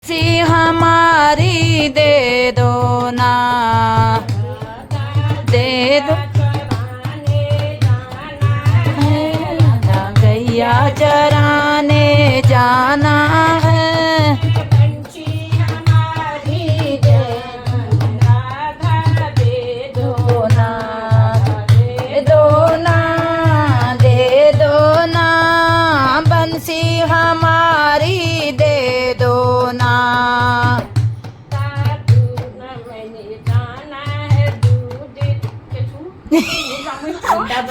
सी हमारी दे दो ना, दे दो गैया चराने जाना है। हमारी दे दो ना,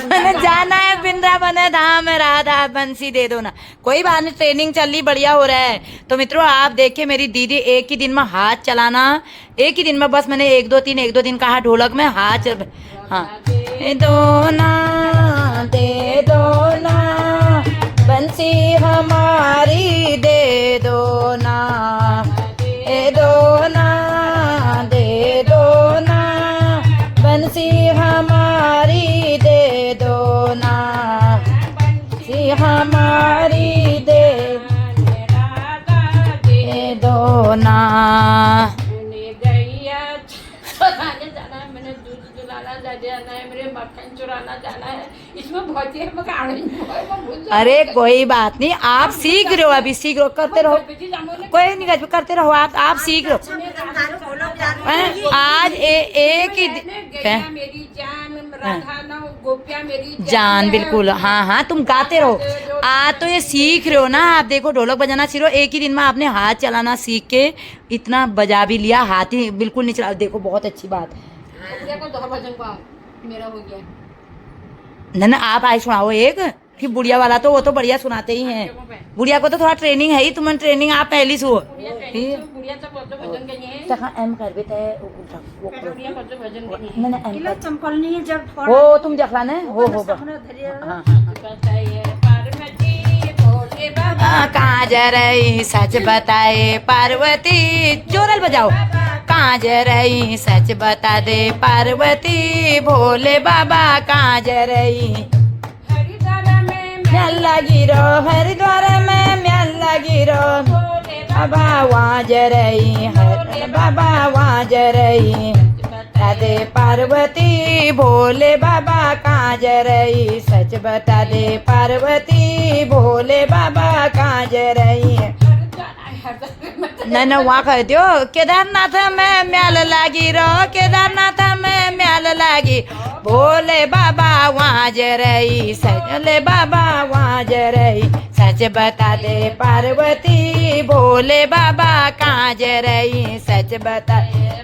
मैंने जाना है वृंदावन धाम राधा बंसी दे दो ना। कोई बात नहीं, ट्रेनिंग चल रही, बढ़िया हो रहा है। तो मित्रों आप देखिए मेरी दीदी एक ही दिन में हाथ चलाना, एक ही दिन में बस मैंने एक दो दिन कहा ढोलक में हाथ हाँ दे दो ना, दे दो ना बंसी हमारी दे दो ना, दे दो ना, दे दो ना बंसी हमारी दे दो ना, बंसी हमारी दे दो ना। मक्खन चुराना जाना है, इसमें बहुत ही अरे कोई बात नहीं, आप सीख रहे हो, अभी सीख रहे हो, करते रहो, कोई नहीं करते रहो, आप सीख रहे हो। आज एक ही मेरी जान बिल्कुल, हाँ हाँ तुम गाते रहो। आज तो ये सीख रहे हो ना, आप देखो ढोलक बजाना सीख रहे हो, एक ही दिन में आपने हाथ चलाना सीख के इतना बजा भी लिया, हाथ ही बिल्कुल नहीं चला, देखो बहुत अच्छी बात है। मेरा हो गया ना, आप आए सुनाओ एक, कि बुढ़िया वाला तो वो तो बढ़िया सुनाते ही हैं, बुढ़िया को तो थोड़ा ट्रेनिंग है ही, तुम्हें ट्रेनिंग आप पहली से हो। एम कर भी है चंपल नहीं है जब हो तुम जखला ने हो कहाँ जा रही सच बताए पार्वती, जोरल बजाओ, कहाँ जा रही सच बता दे पार्वती, भोले बाबा कहाँ जा रही, म्याल लगी रो हरिद्वार में, म्याल लगी रो बाबा वहाँ जा रही, बाबा वहाँ जा रही, बता दे पार्वती, भोले बाबा कहाँ जा रही, सच बता दे पार्वती, भोले बाबा कहाँ जा रही। नहीं वहाँ कह दियो, केदारनाथ में म्याल लागी रो, केदारनाथ में म्याल लागी, भोले बाबा वहाँ जा रही, सजले बाबा वहाँ जा रही, सच बता दे पार्वती, भोले बाबा कहाँ जा रही, सच बता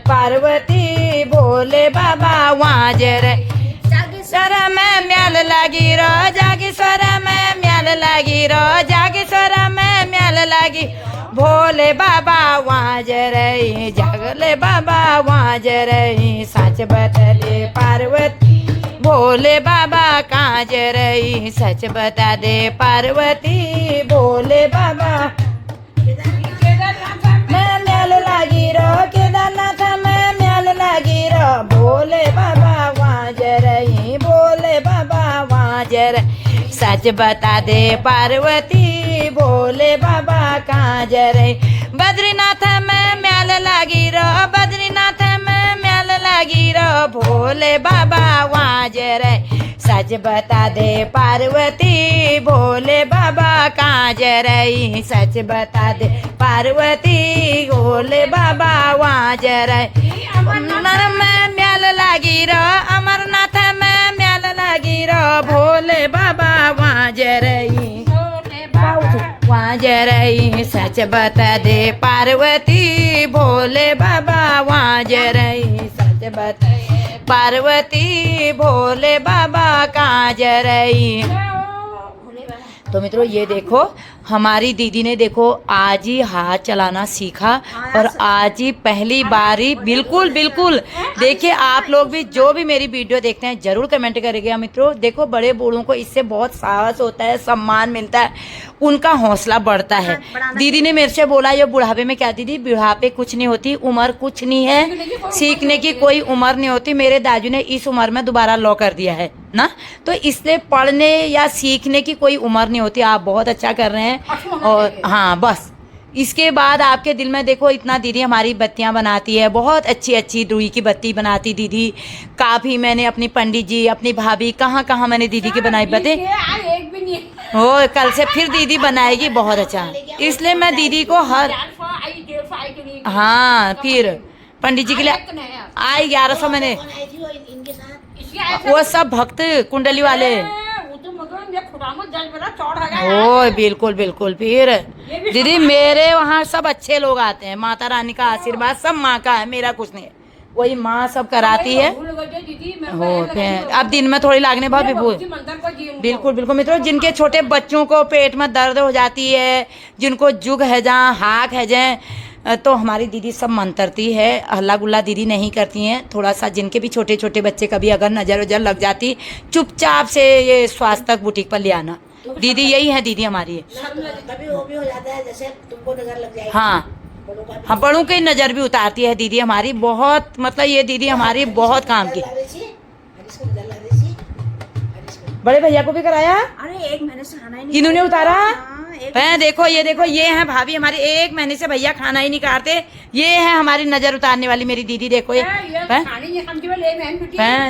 पार्वती, भोले बाबा वहाँ जा रही, जागेश्वर में म्याल लागी रो, जागेश्वर में म्याल लागी रो, जागेश्वर में म्याल लागी, भोले बाबा वहाँ जा रही, जागले बाबा वहाँ जा रही, सच बता दे पार्वती, भोले बाबा कहाँ जा रही, सच बता दे पार्वती, भोले बाबा मैं म्याल लागी रो, केदारनाथ में म्याल लागी रो, भोले बाबा वहाँ जा रही, भोले बाबा वहाँ जा रही, सच बता दे पार्वती, भोले बाबा कहाँ जा रही, बद्रीनाथ में म्याल लागी रो, बद्रीनाथ में म्याल लागी रो, भोले बाबा वहाँ जा रही, सच बता दे पार्वती, भोले बाबा कहाँ जा रही, सच बता दे पार्वती, भोले बाबा वहाँ जा रही, अमरनाथ में म्याल लागी रो, अमरनाथ में म्याल लागी रो, भोले बाबा वहाँ जा रही, वहाँ जा रही, सच बता दे पार्वती, भोले बाबा वहाँ जा रही, सच बता पार्वती, भोले बाबा कहाँ जा रही। तो मित्रों ये देखो हमारी दीदी ने देखो आज ही हाथ चलाना सीखा और आज ही पहली बारी बिल्कुल बिल्कुल देखिए आप लोग भी जो भी मेरी वीडियो देखते हैं जरूर कमेंट करेंगे मित्रों। देखो बड़े बूढ़ों को इससे बहुत साहस होता है, सम्मान मिलता है, उनका हौसला बढ़ता है। दीदी ने मेरे से बोला ये बुढ़ापे में क्या दीदी, बुढ़ापे कुछ नहीं होती, उम्र कुछ नहीं है, सीखने की कोई उम्र नहीं होती। मेरे दादू ने इस उम्र में दोबारा लॉ कर दिया है ना, तो इसलिए पढ़ने या सीखने की कोई उम्र नहीं होती। आप बहुत अच्छा कर रहे हैं और हाँ बस इसके बाद आपके दिल में देखो इतना दीदी हमारी बत्तियां बनाती है, बहुत अच्छी अच्छी रुई की बत्ती बनाती दीदी। काफ़ी मैंने अपनी पंडित जी, अपनी भाभी, कहाँ कहाँ मैंने दीदी की बनाई बत्ती। एक भी नहीं हो कल से फिर दीदी बनाएगी, बहुत अच्छा। इसलिए मैं दीदी को हर, हाँ फिर पंडित जी के लिए आई 1100 मैंने, वो सब भक्त कुंडली वाले। ओ बिल्कुल बिल्कुल। फिर दीदी मेरे वहाँ सब अच्छे लोग आते हैं, माता रानी का आशीर्वाद सब माँ का है, मेरा कुछ नहीं है, वही माँ सब कराती है। हो फिर अब दिन में थोड़ी लागने भाभी भूल। बिल्कुल बिल्कुल मित्रों, जिनके छोटे बच्चों को पेट में दर्द हो जाती है, जिनको जुग है जहाँ हाक है जाए, तो हमारी दीदी सब मंत्रती है, हल्ला गुल्ला दीदी नहीं करती हैं। थोड़ा सा जिनके भी छोटे छोटे बच्चे कभी अगर नज़र वजर लग जाती, चुपचाप से ये स्वास्थ्य बुटीक पर ले आना। दीदी यही है दीदी हमारी है। कभी वो भी हो जाता है जैसे तुमको नजर लग जाएगी। हाँ बड़ों की नज़र भी उतारती है दीदी हमारी, बहुत मतलब ये दीदी हमारी बहुत काम की। बड़े भैया को भी कराया, अरे 1 महीने से खाना ही नहीं, इन्होंने उतारा। हाँ, देखो ये हैं भाभी हमारी, 1 महीने से भैया खाना ही नहीं खाते। ये है हमारी नजर उतारने वाली मेरी दीदी। देखो ये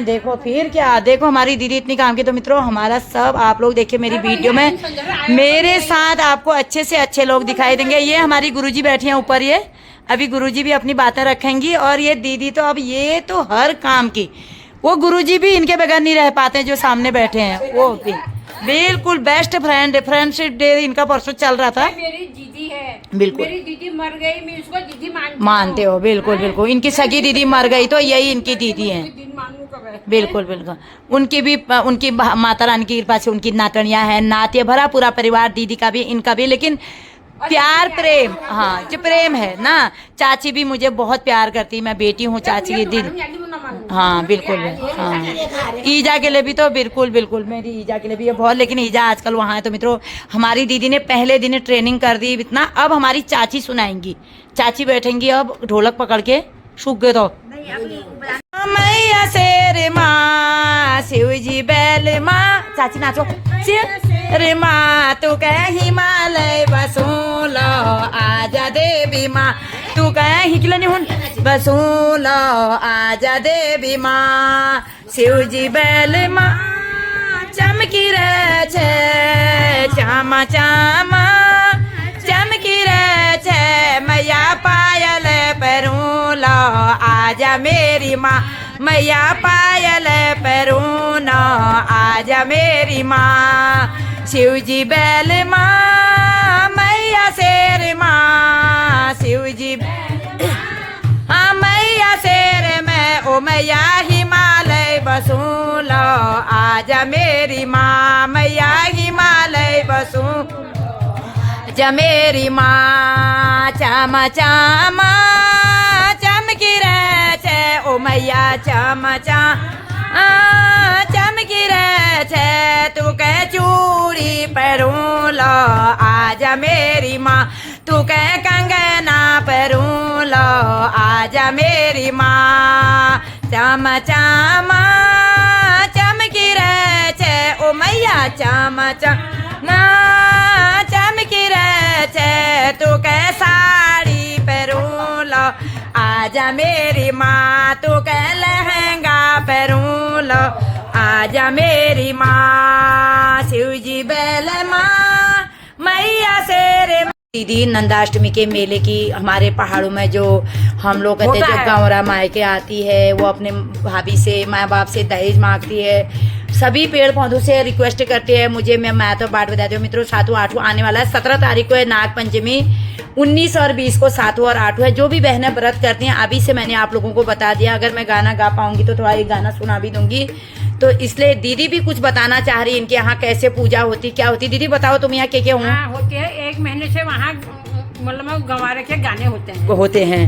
देखो फिर क्या, देखो हमारी दीदी इतनी काम की। तो मित्रों हमारा सब आप लोग देखिए मेरी वीडियो में, मेरे साथ आपको अच्छे से अच्छे लोग दिखाई देंगे। ये हमारी गुरुजी बैठी हैं ऊपर, ये अभी गुरुजी भी अपनी बातें रखेंगी। और ये दीदी तो अब ये तो हर काम की, वो गुरुजी भी इनके बगैर नहीं रह पाते जो सामने बैठे हैं, वो भी बिल्कुल बेस्ट फ्रेंड। फ्रेंडशिप डे इनका परसों चल रहा था। मेरी दीदी है, बिल्कुल मेरी दीदी मर गई, मैं उसको दीदी मानते हो। बिल्कुल बिल्कुल, इनकी सगी दीदी मर गई तो यही इनकी दीदी है। बिल्कुल बिल्कुल, उनकी भी, उनकी माता रानी की कृपा से उनकी नातनियां हैं, नाते भरा पूरा परिवार, दीदी का भी इनका भी। लेकिन प्यार प्रेम, हाँ जो प्रेम है ना, चाची भी मुझे बहुत प्यार करती, मैं बेटी हूँ चाची की दीदी। हाँ बिल्कुल, हाँ ईजा के लिए भी तो बिल्कुल बिल्कुल, मेरी ईजा के लिए भी ये बहुत। लेकिन ईजा आजकल वहाँ है। तो मित्रों हमारी दीदी ने पहले दिन ट्रेनिंग कर दी इतना। अब हमारी चाची सुनाएंगी, चाची बैठेंगी अब ढोलक पकड़ के, सूख गए तो मैया शेर माँ शिव जी बैल माँ, चाची नाचो। रे माँ तू कह हिमालय बसूलो, आजा देवी माँ तू कह हिकल नहीं हुन बसूलो, आजा देवी माँ। शिव जी बैल माँ चमकी रे छे, चामा चामा चमकी रे छे, मैया पायल परूलो, आजा मेरी माँ मैया पायल परूनो, आजा मेरी माँ। शिव जी बैल माँ मैया शेर माँ, शिव जी हाँ मैया शेर में, ओ मैया हिमालय बसूलो, आजा मेरी माँ मैया हिमालय बसू, जा मेरी माँ चामा चामा चमकी रे छे, ओ मैया चामा चमकी रे छे, तू कह चूड़ी परूलो, आजा मेरी माँ तू कह कंगना परूलो, आजा मेरी माँ। चामा चामा चमकी रे छे, ओ मैया चामा चामा चमकी रे छे, तू कह साड़ी परूलो, आजा मेरी माँ तू कह लहंगा परूलो, आजा मेरी माँ। शिव जी बैल माँ मैया शेर। दीदी नंदाष्टमी के मेले की हमारे पहाड़ों में जो हम लोग कहते हैं, जो गौरा मायके आती है, वो अपने भाभी से माँ बाप से दहेज मांगती है, सभी पेड़ पौधों से रिक्वेस्ट करते हैं मुझे। मैं तो बात बता दूँ मित्रों, 7वां 8वां आने वाला है, 17 तारीख को है नाग पंचमी, 19 और 20 को 7वां और 8वां है। जो भी बहनें व्रत करती हैं अभी से मैंने आप लोगों को बता दिया। अगर मैं गाना गा पाऊंगी तो थोड़ा एक गाना सुना भी दूंगी। तो इसलिए दीदी भी कुछ बताना चाह रही, इनके यहाँ कैसे पूजा होती, क्या होती। दीदी बताओ तुम यहाँ क्या होते हैं। 1 महीने से वहाँ मतलब गंवारे के गाने होते हैं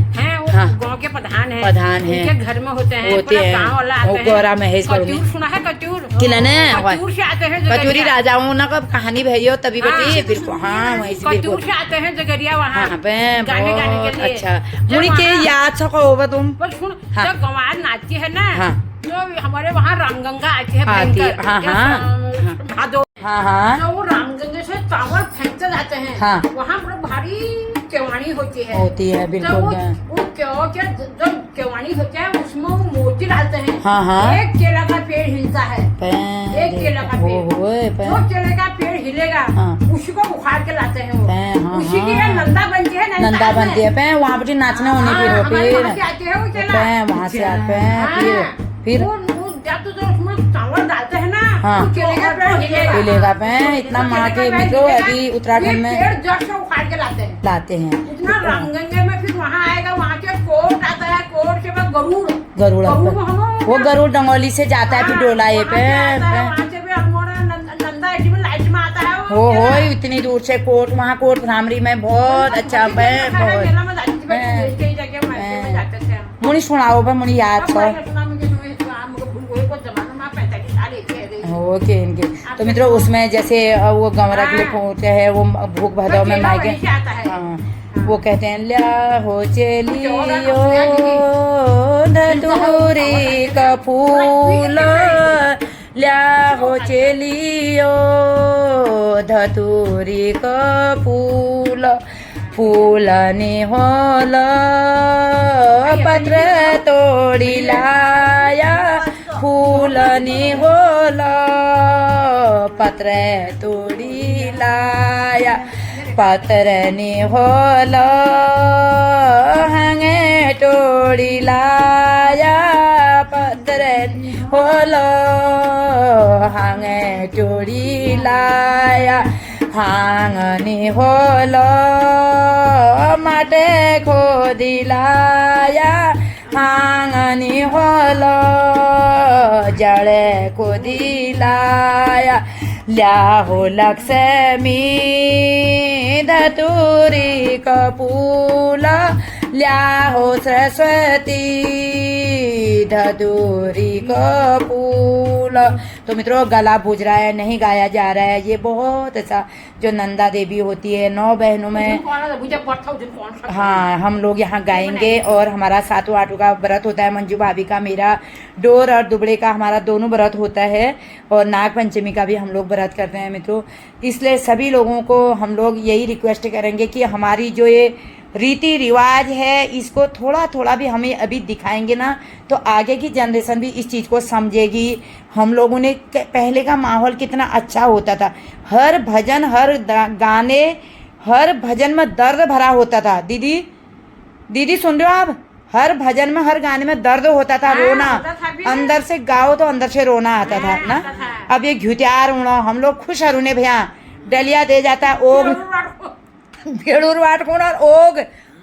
हाँ, गाँव के प्रधान हैं, उनके घर में होते हैं, गाँव वाला आते हैं। गौरा महेश कटूर सुना है, कटूर खिलाने कटूर से आते हैं, कटूरी राजाओं ना कब कहानी भैया तभी बची। बिल्कुल हाँ, कटूर से आते हैं जगरिया वहाँ गाने गाने के लिए। अच्छा मुझे के याद सको होगा तुम। पर सुन, जब गंवार नाचती है ना, तो हमारे वहाँ रामगंगा आती है, हाँ वो रामगंगे से चावल फेंकते जाते हैं, हाँ। वहाँ पर भारी केवानी होती है। है तो बिल्कुल। वो जो केवानी होता है उसमें वो मोती डालते हैं। हाँ, हाँ। एक केला का पेड़ हिलता है, एक केला का पेड़, जो केले का पेड़ हिलेगा हाँ। उसको उखाड़ के लाते हैं वो। हाँ, उसी की हाँ। ये नंदा बनती है, नंदा बनती है पे वहाँ पर नाचने होने की हो हमारे फिर वहाँ से आते हैं वो केला। वहाँ से आते हैं फिर वो जब तो उसमें चावल डालते हैं ना, हाँ। तो केले का पेड़ हिलेगा। हिलेगा पे इतना माँ के मित्रों अभी उत्तराखंड में पेड़ जड़ से उखाड़ के लाते हैं। इतना हैं रंगेंगे में फिर वहाँ आएगा, वहाँ के कोट आता है, कोट के बाद गरुड़ गरुड़ हम वो गरुड़ डंगोली से जाता है फिर डोला ये पे वहाँ से भी अगमोड़ा नंदा एडी में लाइट में आता है हो इतनी दूर से कोट वहाँ कोट भ्रामरी में बहुत अच्छा पे बहुत मेला में जाती थी, कई जगह मार्केट में जाते थे हम। मुनी सुनाओ पे मुनी याद अब छो मैंने सुना मुझे भूल गई को जमाना में 45 साल थे। ओके इनके तो मित्रों उसमें जैसे वो गंवरा के लिए पहुंचे है वो भूख भदौ में मायके आता है। हाँ, वो कहते हैं ल्या हो चलियो धतूरी का फूल ल्या हो चलियो धतूरी का फूल फूलनी होल पत्र तोड़ी लाया फूलनी होल पत्र तोड़ी लाया पत्रनी होल हंगे तोड़ी लाया पत्रनी होल हंगे तोड़ी लाया हांगनी होल माटे खोदी लाया हांगनी होल जड़े खोदी लाया ल्या हो लक्ष्मी धतूरी कपूल ल्या हो सरस्वती धतूरी कपूल। तो मित्रों गला बुझ रहा है, नहीं गाया जा रहा है। ये बहुत अच्छा जो नंदा देवी होती है 9 बहनों में, हाँ हम लोग यहाँ गाएंगे। और हमारा 7वां 8वां का व्रत होता है, मंजू भाभी का, मेरा डोर और दुबड़े का हमारा दोनों व्रत होता है। और नाग पंचमी का भी हम लोग व्रत करते हैं मित्रों। इसलिए सभी लोगों को हम लोग यही रिक्वेस्ट करेंगे कि हमारी जो ये रीति रिवाज है इसको थोड़ा थोड़ा भी हमें अभी दिखाएंगे ना तो आगे की जनरेशन भी इस चीज़ को समझेगी। हम लोगों ने पहले का माहौल कितना अच्छा होता था, हर भजन हर गाने हर भजन में दर्द भरा होता था। दीदी दीदी सुन रहे हो आप, हर भजन में हर गाने में दर्द होता था, रोना अंदर से गाओ तो अंदर से रोना आता था ना। अब ये घुटियार उड़ो हम लोग खुश हरुने भैया डलिया दे जाता ओग भेड़ूर वाट कौन और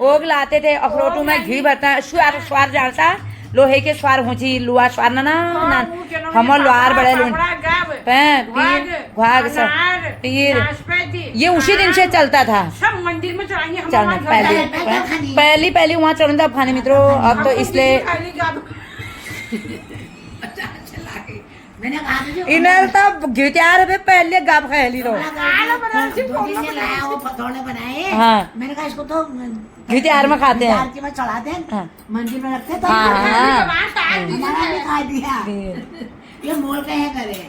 ओग लाते थे अखरोटू में घी भरता स्वार जानता लोहे के स्वार होची लुआ स्वार ना हम लोहार बड़े घाग सब तीर ये उसी दिन से चलता था। सब मंदिर में चढ़ाएंगे चलना पहली वहाँ चढ़ता खाने मित्रों। अब तो इसलिए मैंने कहा था इन्हें तो घिटार पे पहले गाप खेली तो लाया वो फतोड़े बनाए। हाँ। मैंने कहा इसको तो घिटार में खाते हैं, घिटार में चढ़ाते हैं, हाँ। मंदिर में रखते हैं तो हाँ, हमारा भी खा दिया। ये मोल कहे करे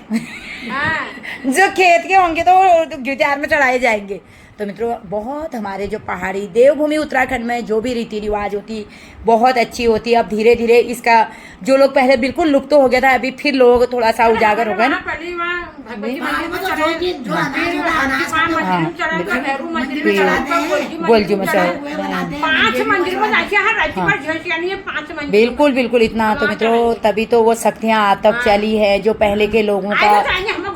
जो खेत के होंगे तो वो घिटार में चढ़ाए जाएंगे। तो मित्रों बहुत हमारे जो पहाड़ी देवभूमि उत्तराखंड में जो भी रीति रिवाज होती बहुत अच्छी होती है। अब धीरे धीरे इसका जो लोग पहले बिल्कुल लुप्त हो गया था अभी फिर लोग थोड़ा सा उजागर हो गए ना। गोलजी में बिल्कुल बिल्कुल इतना। तो मित्रों तभी तो वो शक्तियाँ आज तक चली है जो पहले के लोगों का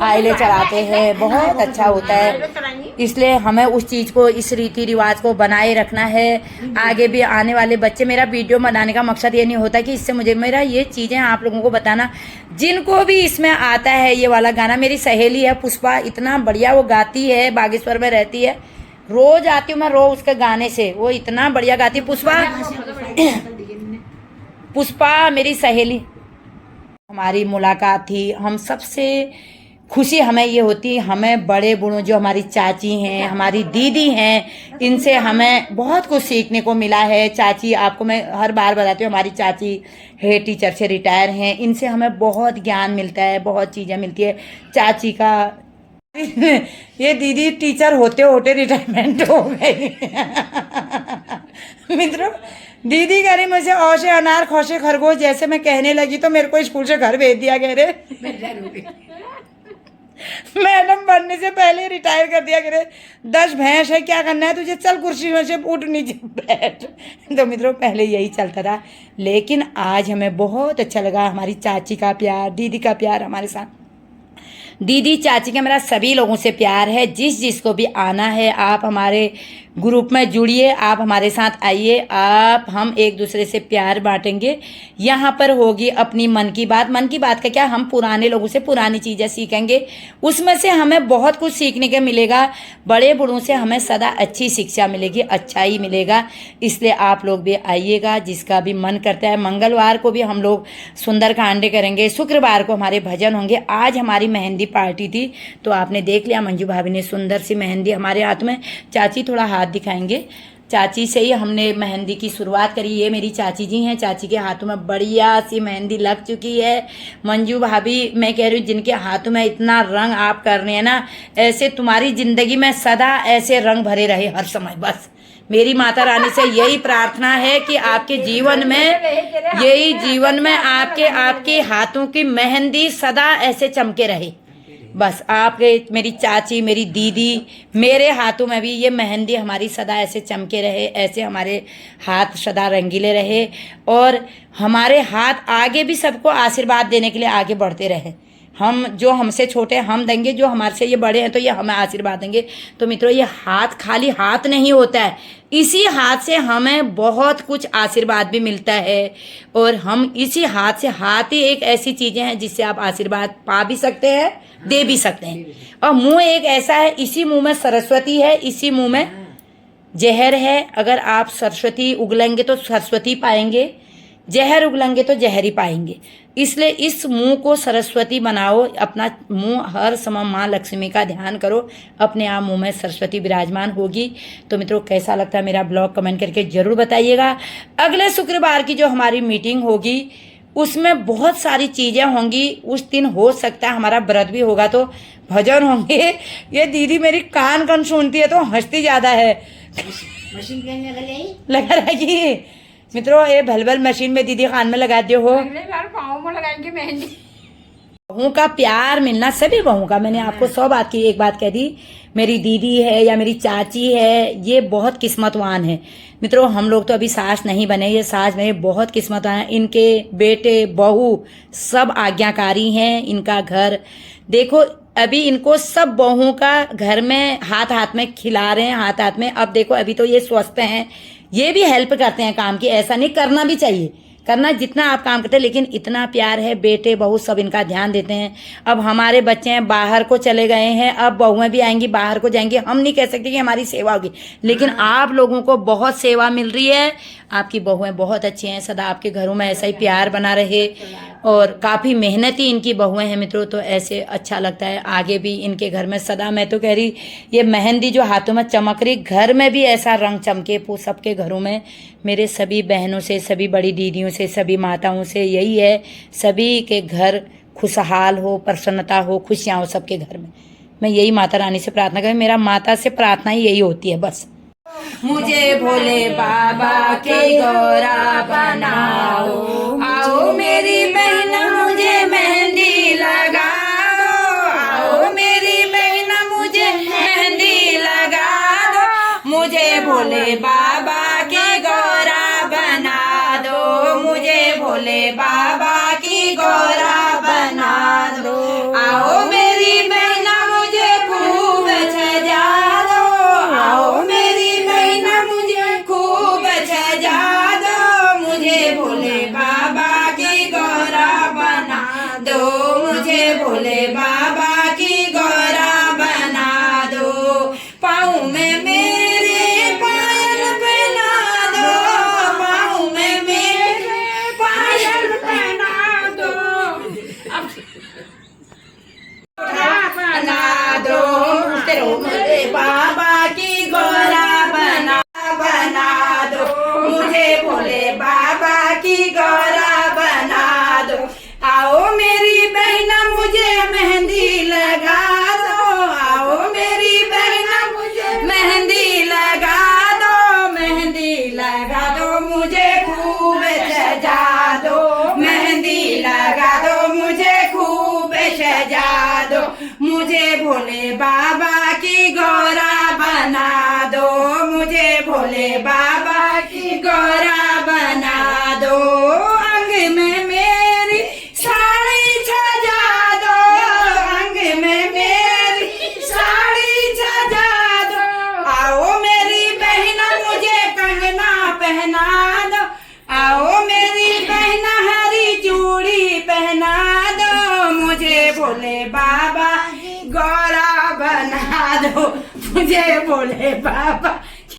आइले चढ़ाते हैं, बहुत अच्छा होता है। इसलिए हमें उस चीज़ को इस रीति रिवाज को बनाए रखना है आगे भी आने वाले बच्चे। मेरा वीडियो बनाने का मकसद ये नहीं होता कि इससे मुझे मेरा ये चीज़ें आप लोगों को बताना, जिनको भी इसमें आता है ये वाला गाना। मेरी सहेली है पुष्पा, इतना बढ़िया वो गाती है, बागेश्वर में रहती है, रोज आती हूँ मैं रोज उसके गाने से, वो इतना बढ़िया गाती है पुष्पा मेरी सहेली। हमारी मुलाकात थी, हम सबसे खुशी हमें ये होती, हमें बड़े बूढ़ों जो हमारी चाची हैं हमारी दीदी हैं इनसे हमें बहुत कुछ सीखने को मिला है। चाची आपको मैं हर बार बताती हूँ, हमारी चाची है टीचर से रिटायर हैं, इनसे हमें बहुत ज्ञान मिलता है, बहुत चीज़ें मिलती है। चाची का ये दीदी टीचर होते होते रिटायरमेंट हो गई। मित्रों, दीदी कह रही मुझे औ से अनार ख से खरगोश जैसे मैं कहने लगी तो मेरे को स्कूल से घर भेज दिया गया रे। मैडम बनने से पहले रिटायर कर दिया करे। 10 भैंस है, क्या करना है तुझे, चल कुर्सी में से उठ नीचे बैठ। तो मित्रों पहले यही चलता था, लेकिन आज हमें बहुत अच्छा लगा हमारी चाची का प्यार, दीदी का प्यार हमारे साथ। दीदी चाची का मेरा सभी लोगों से प्यार है। जिसको भी आना है आप हमारे ग्रुप में जुड़िए, आप हमारे साथ आइए, आप हम एक दूसरे से प्यार बांटेंगे। यहाँ पर होगी अपनी मन की बात। मन की बात का क्या, हम पुराने लोगों से पुरानी चीज़ें सीखेंगे, उसमें से हमें बहुत कुछ सीखने के मिलेगा। बड़े बूढ़ों से हमें सदा अच्छी शिक्षा मिलेगी, अच्छा ही मिलेगा। इसलिए आप लोग भी आइएगा, जिसका भी मन करता है। मंगलवार को भी हम लोग सुंदरकांड करेंगे, शुक्रवार को हमारे भजन होंगे। आज हमारी मेहंदी पार्टी थी, तो आपने देख लिया मंजू भाभी ने सुंदर सी मेहंदी हमारे हाथ में। चाची थोड़ा हाथ दिखाएंगे। चाची से ही हमने मेहंदी की शुरुआत करी। ये मेरी चाची जी हैं, चाची के हाथों में बढ़िया सी मेहंदी लग चुकी है। मंजू भाभी, मैं कह रही हूँ जिनके हाथों में इतना रंग आप कर रहे हैं ना, ऐसे तुम्हारी जिंदगी में सदा ऐसे रंग भरे रहे हर समय। बस मेरी माता रानी से यही प्रार्थना है कि आपके जीवन में आपके हाथों की मेहंदी सदा ऐसे चमके रहे। बस आपके, मेरी चाची, मेरी दीदी, मेरे हाथों में भी ये मेहंदी हमारी सदा ऐसे चमके रहे, ऐसे हमारे हाथ सदा रंगीले रहे, और हमारे हाथ आगे भी सबको आशीर्वाद देने के लिए आगे बढ़ते रहे। हम जो हमसे छोटे हम देंगे, जो हमारे से ये बड़े हैं तो ये हमें आशीर्वाद देंगे। तो मित्रों, ये हाथ खाली हाथ नहीं होता है, इसी हाथ से हमें बहुत कुछ आशीर्वाद भी मिलता है। और हम इसी हाथ से, हाथ ही एक ऐसी चीज़ें हैं जिससे आप आशीर्वाद पा भी सकते हैं, दे भी सकते हैं। और मुंह एक ऐसा है, इसी मुंह में सरस्वती है, इसी मुंह में जहर है। अगर आप सरस्वती उगलेंगे तो सरस्वती पाएंगे, जहर उगलेंगे तो जहर ही पाएंगे। इसलिए इस मुंह को सरस्वती बनाओ। अपना मुंह हर समय माँ लक्ष्मी का ध्यान करो, अपने आप मुंह में सरस्वती विराजमान होगी। तो मित्रों, कैसा लगता है मेरा ब्लॉग कमेंट करके ज़रूर बताइएगा। अगले शुक्रवार की जो हमारी मीटिंग होगी उसमें बहुत सारी चीज़ें होंगी। उस दिन हो सकता है हमारा व्रत भी होगा, तो भजन होंगे। ये दीदी मेरी कान सुनती है तो हंसती ज़्यादा है। मशीन लगा रहेगी। मित्रों, ये भलभल मशीन में दीदी कान में लगा दियो हो। अगले बार पाँव में लगाएंगे मेहंदी। बहू का प्यार मिलना, सभी बहू का, मैंने आपको 100 बात की एक बात कह दी। मेरी दीदी है या मेरी चाची है, ये बहुत किस्मतवान है। मित्रों, हम लोग तो अभी सास नहीं बने, ये सास में बहुत किस्मतवान है। इनके बेटे बहू सब आज्ञाकारी हैं। इनका घर देखो, अभी इनको सब बहुओं का घर में हाथ हाथ में खिला रहे हैं, हाथ हाथ में। अब देखो, अभी तो ये स्वस्थ हैं, ये भी हेल्प करते हैं काम की। ऐसा नहीं, करना भी चाहिए, करना जितना आप काम करते हैं, लेकिन इतना प्यार है, बेटे बहू सब इनका ध्यान देते हैं। अब हमारे बच्चे हैं बाहर को चले गए हैं, अब बहुएं भी आएंगी, बाहर को जाएंगी। हम नहीं कह सकते कि हमारी सेवा होगी, लेकिन आप लोगों को बहुत सेवा मिल रही है। आपकी बहुएं बहुत अच्छी हैं, सदा आपके घरों में ऐसा ही प्यार बना रहे। और काफ़ी मेहनती इनकी बहुएं हैं मित्रों, तो ऐसे अच्छा लगता है। आगे भी इनके घर में सदा, मैं तो कह रही, ये मेहंदी जो हाथों में चमक रही, घर में भी ऐसा रंग चमके सबके घरों में। मेरे सभी बहनों से, सभी बड़ी दीदियों से, सभी माताओं से यही है, सभी के घर खुशहाल हो, प्रसन्नता हो, खुशियाँ हो सबके घर में। मैं यही माता रानी से प्रार्थना करें, मेरा माता से प्रार्थना ही यही होती है बस। मुझे भोले बाबा के गौरा बनाओ, आओ मेरी बहन मुझे मेहंदी लगा दो, आओ मेरी बहन मुझे मेहंदी लगा दो। मुझे भोले बाबा के गौरा बना दो, मुझे भोले बाबा की गौरा बना दो। आओ मेरी बहन मुझे खूब सजा दो, आओ मेरी बहन मुझे खूब सजा दो। मुझे भोले बाबा की गौरा बना दो, मुझे भोले बाबा की गौरा बना दो। पाँव में मेरे पायल पहना दो, पाँव में मेरे पायल पहना खूब सजा दो, मेहंदी लगा दो, मुझे खूब सजा दो, मुझे भोले बाबा की गौरा बना दो, मुझे भोले बाबा की गौरा बना दो, अंग में मेरी साड़ी सजा दो, अंग में मेरी साड़ी सजा दो, आओ मेरी बहना मुझे कंगना पहना दो, आओ मेरी बहना हरी चूड़ी पहना दो, मुझे भोले बाबा की गौरा बना दो, मुझे भोले बाबा